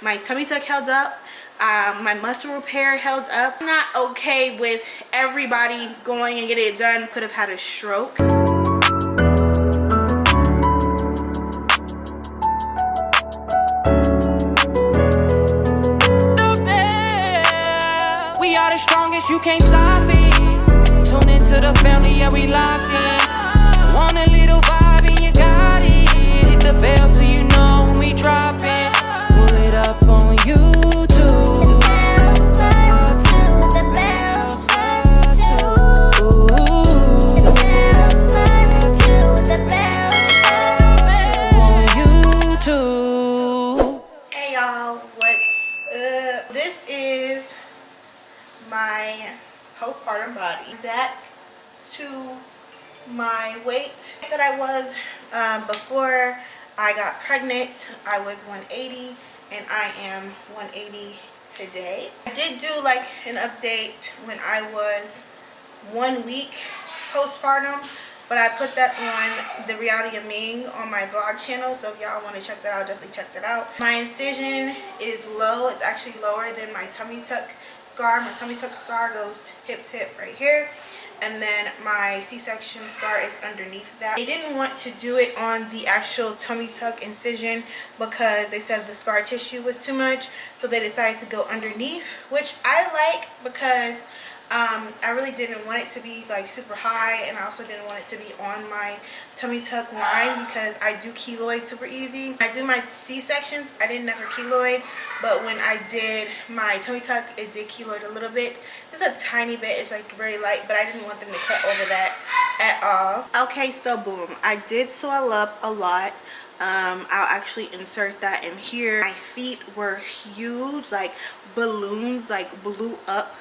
My tummy tuck held up. My muscle repair held up. I'm not okay with everybody going and getting it done. Could have had a stroke. We are the strongest, you can't stop it. Tune into the family, yeah, we locked in. Want a little vibe and you got it. Hit the bell so you know when we drop it. Pull it up on YouTube. Hey y'all, what's up? This is my postpartum body. Back to my weight that I was before I got pregnant. I was 180 and I am 180 today. I did do like an update when I was 1 week postpartum, but I put that on the Reality of Ming on my vlog channel, so if y'all want to check that out, definitely check that out. My incision is low. It's actually lower than my tummy tuck scar. My tummy tuck scar goes hip to hip right here, and then my C-section scar is underneath that. They didn't want to do it on the actual tummy tuck incision because they said the scar tissue was too much, so they decided to go underneath, which I like because I really didn't want it to be like super high, and I also didn't want it to be on my tummy tuck line because I do keloid super easy. I do my C-sections, I didn't never keloid, but when I did my tummy tuck, it did keloid a little bit. Just a tiny bit. It's like very light, but I didn't want them to cut over that at all. Okay, so boom, I did swell up a lot. I'll actually insert that in here. My feet were huge, like balloons, like blew up,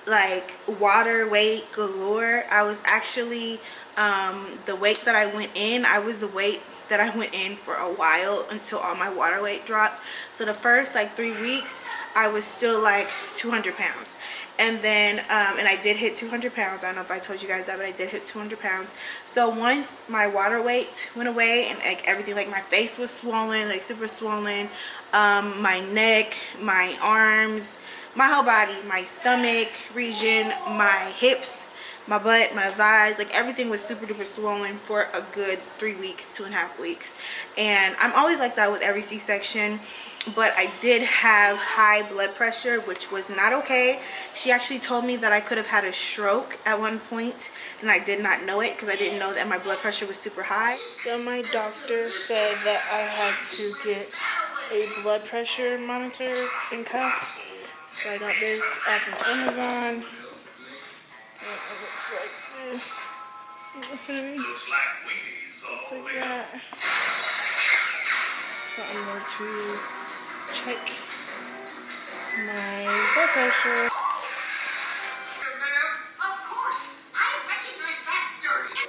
like water weight galore. I was actually the weight that I went in, I was the weight that I went in for a while until all my water weight dropped. So the first like 3 weeks I was still like 200 pounds, and then and I did hit 200 pounds. I don't know if I told you guys that, but I did hit 200 pounds. So once my water weight went away and like everything, like my face was swollen, like super swollen, my neck, my arms, my whole body, my stomach region, my hips, my butt, my thighs, like everything was super duper swollen for a good 3 weeks, 2.5 weeks. And I'm always like that with every C-section, but I did have high blood pressure, which was not okay. She actually told me that I could have had a stroke at one point, and I did not know it because I didn't know that my blood pressure was super high. So my doctor said that I had to get a blood pressure monitor and cuff. So I got this off of Amazon. It looks like this. Looks like that. So I'm going to check my blood pressure. Of course, I recognize that dirty.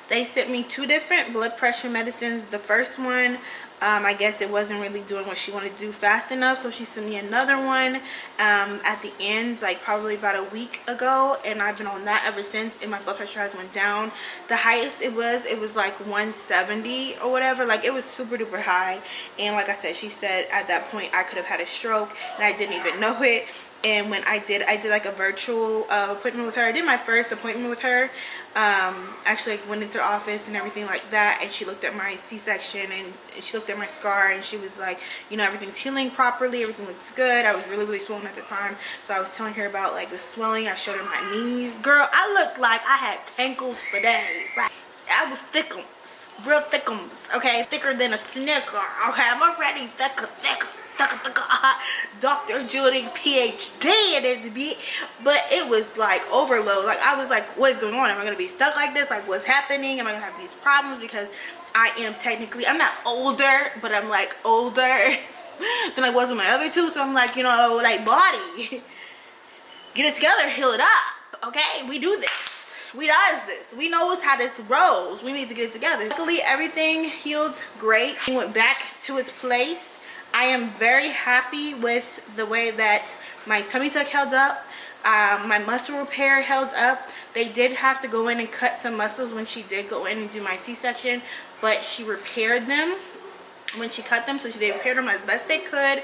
They sent me 2 different blood pressure medicines. The first one, I guess it wasn't really doing what she wanted to do fast enough, so she sent me another one at the end, like probably about a week ago, and I've been on that ever since, and my blood pressure has went down. The highest it was like 170 or whatever. Like it was super duper high, and like I said, she said at that point I could have had a stroke and I didn't even know it. And when I did like a virtual appointment with her. I did my first appointment with her. Actually, like, went into the office and everything like that, and she looked at my C-section and she looked at my scar, and she was like, you know, everything's healing properly, everything looks good. I was really swollen at the time, so I was telling her about like the swelling. I showed her my knees. Girl, I looked like I had cankles for days. Like I was thickums, real thickums, okay, thicker than a Snicker. Okay, I'm already thicker. Dr. Judy PhD in this beat, but it was like overload. Like I was like, what is going on? Am I gonna be stuck like this? Like what's happening? Am I gonna have these problems? Because I am technically, I'm not older, but I'm like older than I was with my other 2. So I'm like, you know, like body, get it together, heal it up. Okay, we do this. We does this. We knows how this rolls. We need to get it together. Luckily, everything healed great. It went back to its place. I am very happy with the way that my tummy tuck held up. My muscle repair held up. They did have to go in and cut some muscles when she did go in and do my C-section, but she repaired them when she cut them, so they repaired them as best they could.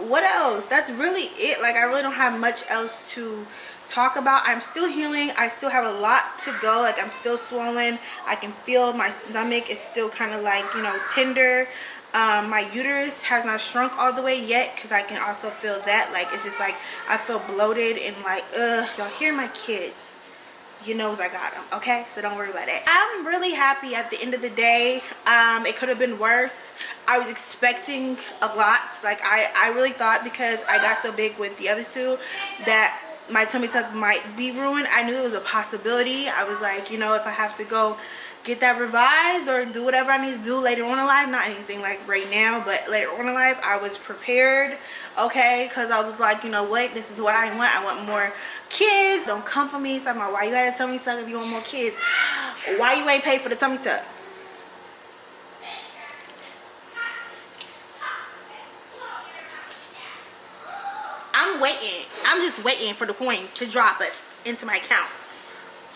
What else? That's really it. Like, I really don't have much else to talk about. I'm still healing. I still have a lot to go. Like, I'm still swollen. I can feel my stomach is still kind of like, you know, tender. My uterus has not shrunk all the way yet, because I can also feel that. Like, it's just like I feel bloated and like, y'all hear my kids, you knows I got them, okay? So don't worry about that. I'm really happy at the end of the day. It could have been worse. I was expecting a lot. Like, I really thought, because I got so big with the other two, that my tummy tuck might be ruined. I knew it was a possibility. I was like, you know, if I have to go get that revised or do whatever I need to do later on in life, not anything like right now, but later on in life, I was prepared, okay? Because I was like, you know what, this is what I want more kids. Don't come for me talking about why you got a tummy tuck if you want more kids. Why you ain't paid for the tummy tuck? I'm waiting. I'm just waiting for the coins to drop it into my accounts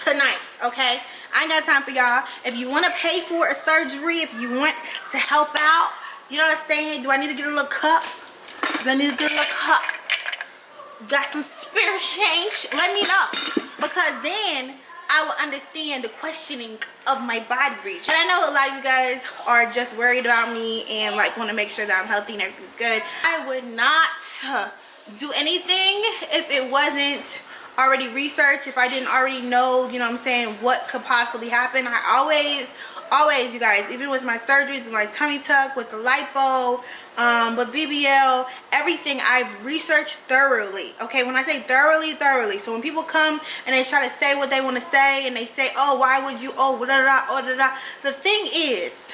tonight, okay? I ain't got time for y'all. If you want to pay for a surgery, if you want to help out, you know what I'm saying? Do I need to get a little cup? Do I need to get a little cup? Got some spare change? Let me know. Because then I will understand the questioning of my body region. And I know a lot of you guys are just worried about me and like want to make sure that I'm healthy and everything's good. I would not do anything if it wasn't already researched, if I didn't already know, you know what I'm saying, what could possibly happen. I always, you guys, even with my surgeries, with my tummy tuck, with the lipo, with BBL, everything I've researched thoroughly, okay? When I say thoroughly, so when people come and they try to say what they want to say, and they say, oh, why would you, oh, da da da, da da, the thing is,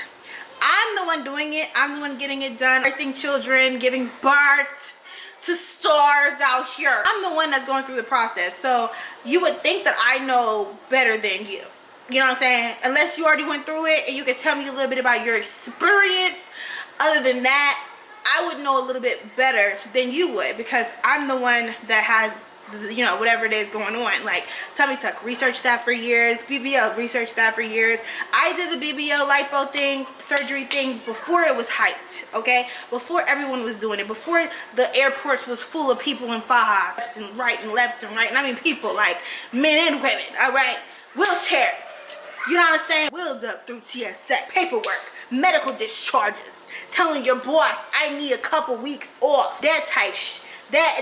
I'm the one doing it, I'm the one getting it done, birthing children, giving birth to stars out here. I'm the one that's going through the process. So you would think that I know better than you. You know what I'm saying? Unless you already went through it and you could tell me a little bit about your experience. Other than that, I would know a little bit better than you would, because I'm the one that has, you know, whatever it is going on. Like tummy tuck, researched that for years. BBL, researched that for years. I did the BBL lipo thing, surgery thing, before it was hyped, okay? Before everyone was doing it, before the airports was full of people in fajas, left and right and left and right. And I mean people, like men and women, all right? Wheelchairs, you know what I'm saying? Wheeled up through TSA, paperwork, medical discharges, telling your boss I need a couple weeks off, that type shit. That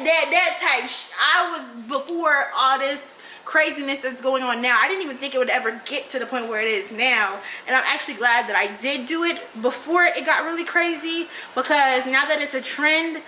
type I was before all this craziness that's going on now. I didn't even think it would ever get to the point where it is now, and I'm actually glad that I did do it before it got really crazy, because now that it's a trend,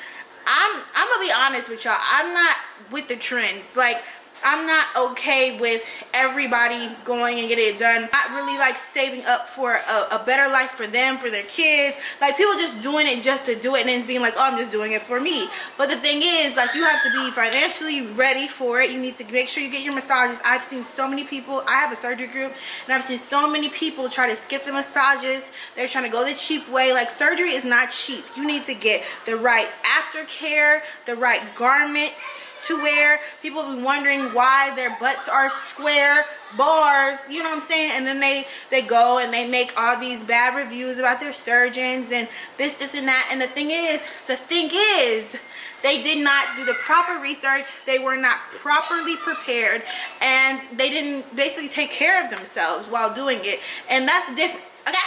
I'm gonna be honest with y'all, I'm not with the trends. Like, I'm not okay with everybody going and getting it done. Not really like saving up for a better life for them, for their kids. Like, people just doing it just to do it and then being like, oh, I'm just doing it for me. But the thing is, like, you have to be financially ready for it. You need to make sure you get your massages. I've seen so many people, I have a surgery group, and I've seen so many people try to skip the massages. They're trying to go the cheap way. Like, surgery is not cheap. You need to get the right aftercare, the right garments to wear. People be wondering why their butts are square bars, you know what I'm saying? And then they go and they make all these bad reviews about their surgeons and this and that. And the thing is they did not do the proper research. They were not properly prepared, and they didn't basically take care of themselves while doing it. And that's the difference, okay?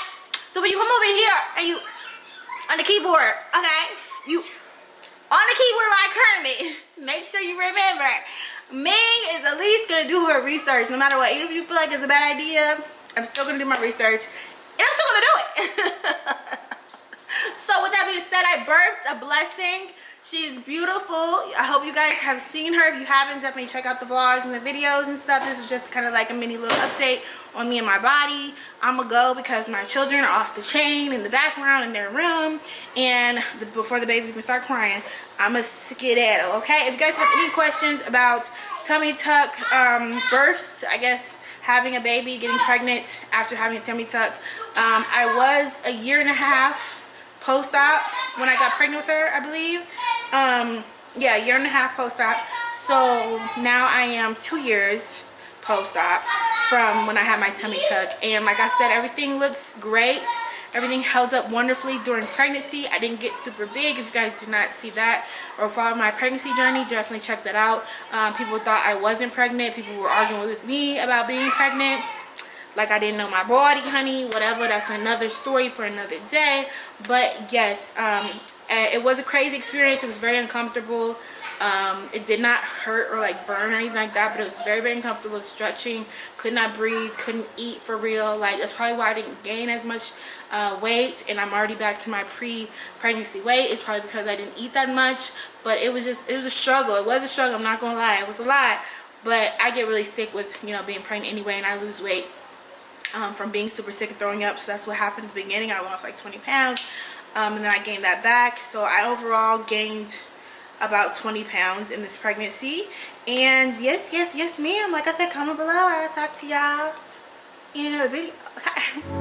So when you come over here and you on the keyboard, okay, you on the keyboard like Kermit, make sure you remember, Ming is at least gonna do her research no matter what. Even if you feel like it's a bad idea, I'm still gonna do my research, and I'm still gonna do it. So with that being said, I birthed a blessing. She's beautiful. I hope you guys have seen her. If you haven't, definitely check out the vlogs and the videos and stuff. This was just kind of like a mini little update on me and my body. I'm gonna go because my children are off the chain in the background in their room, and before the baby even start crying, I'm a skedaddle, okay? If you guys have any questions about tummy tuck births, I guess having a baby, getting pregnant after having a tummy tuck, I was a year and a half post-op when I got pregnant with her, I believe. Yeah, a year and a half post-op. So now I am 2 years post-op from when I had my tummy tuck. And like I said, everything looks great. Everything held up wonderfully during pregnancy. I didn't get super big. If you guys do not see that or follow my pregnancy journey, definitely check that out. People thought I wasn't pregnant. People were arguing with me about being pregnant. Like I didn't know my body, honey, whatever. That's another story for another day. But yes, it was a crazy experience. It was very uncomfortable. It did not hurt or like burn or anything like that, but it was very, very uncomfortable. Stretching, could not breathe, couldn't eat for real. Like that's probably why I didn't gain as much weight, and I'm already back to my pre-pregnancy weight. It's probably because I didn't eat that much, but it was a struggle. It was a struggle, I'm not gonna lie. It was a lot, but I get really sick with, you know, being pregnant anyway, and I lose weight from being super sick and throwing up. So that's what happened at the beginning. I lost like 20 pounds, and then I gained that back. So I overall gained about 20 pounds in this pregnancy. And yes ma'am, like I said, comment below. I'll talk to y'all in another video. Okay.